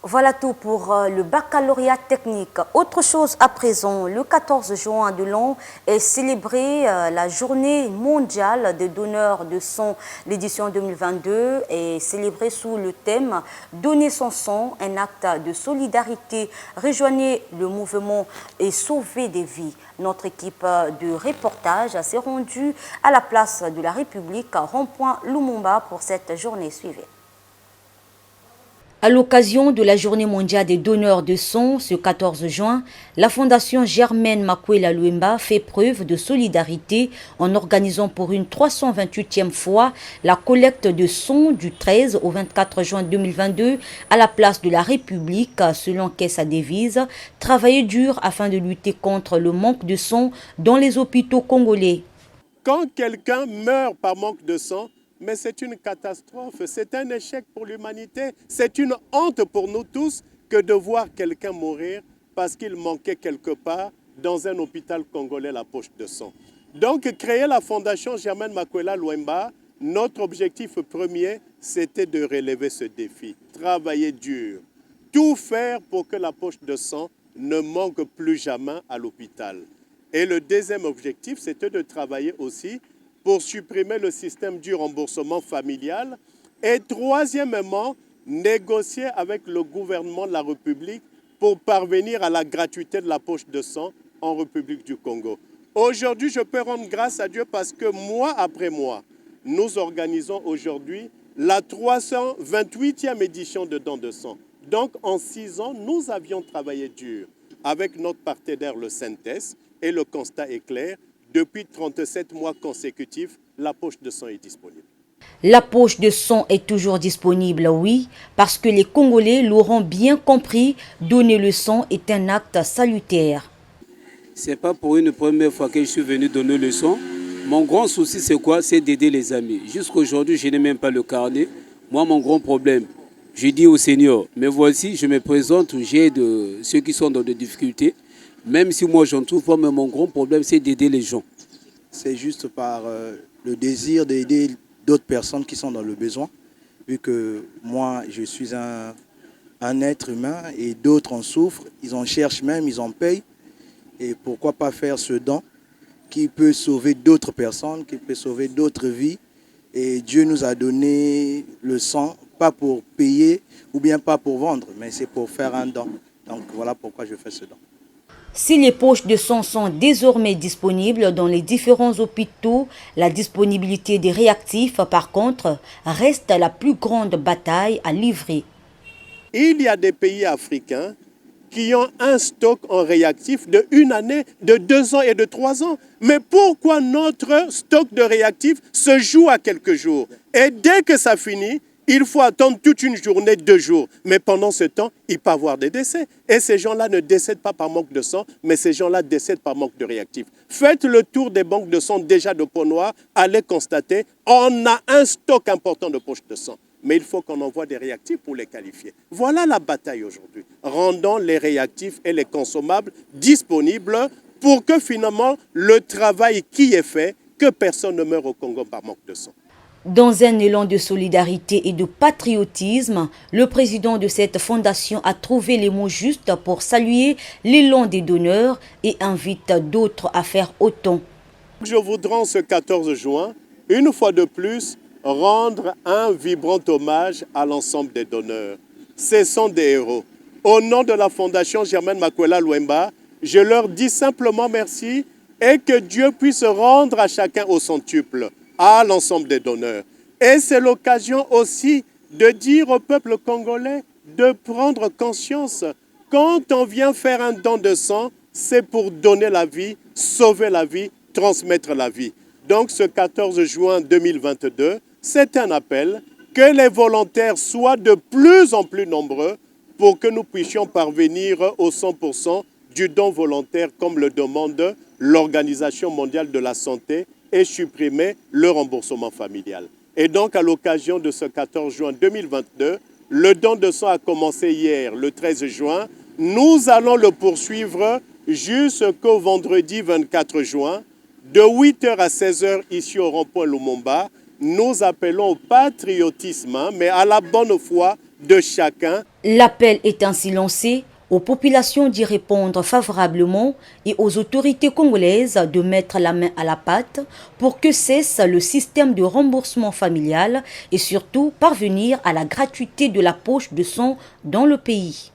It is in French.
Voilà tout pour le baccalauréat technique. Autre chose à présent, le 14 juin de l'an est célébrée la journée mondiale des donneurs de sang. L'édition 2022 est célébrée sous le thème Donner son sang, un acte de solidarité. Rejoignez le mouvement et sauvez des vies. Notre équipe de reportage s'est rendue à la place de la République à Rond-Point Lumumba pour cette journée suivie. À l'occasion de la Journée mondiale des donneurs de sang, ce 14 juin, la Fondation Germaine Makwela Luemba fait preuve de solidarité en organisant pour une 328e fois la collecte de sang du 13 au 24 juin 2022 à la place de la République, selon qu'est sa devise, travailler dur afin de lutter contre le manque de sang dans les hôpitaux congolais. Quand quelqu'un meurt par manque de sang, mais c'est une catastrophe, c'est un échec pour l'humanité, c'est une honte pour nous tous que de voir quelqu'un mourir parce qu'il manquait quelque part dans un hôpital congolais la poche de sang. Donc créer la Fondation Germaine Makwela Luemba, notre objectif premier, c'était de relever ce défi, travailler dur, tout faire pour que la poche de sang ne manque plus jamais à l'hôpital. Et le deuxième objectif, c'était de travailler aussi pour supprimer le système du remboursement familial. Et troisièmement, négocier avec le gouvernement de la République pour parvenir à la gratuité de la poche de sang en République du Congo. Aujourd'hui, je peux rendre grâce à Dieu parce que mois après mois, nous organisons aujourd'hui la 328e édition de Don de sang. Donc en 6 ans, nous avions travaillé dur avec notre partenaire le CNTES et le constat est clair. Depuis 37 mois consécutifs, la poche de sang est disponible. La poche de sang est toujours disponible, oui, parce que les Congolais l'auront bien compris, donner le sang est un acte salutaire. Ce n'est pas pour une première fois que je suis venu donner le sang. Mon grand souci, c'est quoi? C'est d'aider les amis. Jusqu'à aujourd'hui, je n'ai même pas le carnet. Moi, mon grand problème, je dis au Seigneur, mais voici, je me présente, j'aide ceux qui sont dans des difficultés. Même si moi, j'en trouve pas, mais mon grand problème, c'est d'aider les gens. C'est juste par le désir d'aider d'autres personnes qui sont dans le besoin. Vu que moi, je suis un être humain et d'autres en souffrent. Ils en cherchent même, ils en payent. Et pourquoi pas faire ce don qui peut sauver d'autres personnes, qui peut sauver d'autres vies. Et Dieu nous a donné le sang, pas pour payer ou bien pas pour vendre, mais c'est pour faire un don. Donc voilà pourquoi je fais ce don. Si les poches de sang sont désormais disponibles dans les différents hôpitaux, la disponibilité des réactifs, par contre, reste la plus grande bataille à livrer. Il y a des pays africains qui ont un stock en réactifs de 1 année, de 2 ans et de 3 ans. Mais pourquoi notre stock de réactifs se joue à quelques jours? Et dès que ça finit, il faut attendre toute une journée, 2 jours. Mais pendant ce temps, il peut y avoir des décès. Et ces gens-là ne décèdent pas par manque de sang, mais ces gens-là décèdent par manque de réactifs. Faites le tour des banques de sang déjà de Pont-Noir, allez constater, on a un stock important de poches de sang. Mais il faut qu'on envoie des réactifs pour les qualifier. Voilà la bataille aujourd'hui. Rendons les réactifs et les consommables disponibles pour que finalement le travail qui est fait, que personne ne meure au Congo par manque de sang. Dans un élan de solidarité et de patriotisme, le président de cette fondation a trouvé les mots justes pour saluer l'élan des donneurs et invite d'autres à faire autant. Je voudrais en ce 14 juin, une fois de plus, rendre un vibrant hommage à l'ensemble des donneurs. Ce sont des héros. Au nom de la Fondation Germaine Makwela Luemba, je leur dis simplement merci et que Dieu puisse rendre à chacun au centuple, à l'ensemble des donneurs. Et c'est l'occasion aussi de dire au peuple congolais de prendre conscience. Quand on vient faire un don de sang, c'est pour donner la vie, sauver la vie, transmettre la vie. Donc ce 14 juin 2022, c'est un appel que les volontaires soient de plus en plus nombreux pour que nous puissions parvenir au 100% du don volontaire comme le demande l'Organisation mondiale de la santé et supprimer le remboursement familial. Et donc, à l'occasion de ce 14 juin 2022, le don de sang a commencé hier, le 13 juin. Nous allons le poursuivre jusqu'au vendredi 24 juin, de 8h à 16h ici au rond-point Lumumba. Nous appelons au patriotisme, mais à la bonne foi de chacun. L'appel est ainsi lancé aux populations d'y répondre favorablement et aux autorités congolaises de mettre la main à la pâte pour que cesse le système de remboursement familial et surtout parvenir à la gratuité de la poche de sang dans le pays.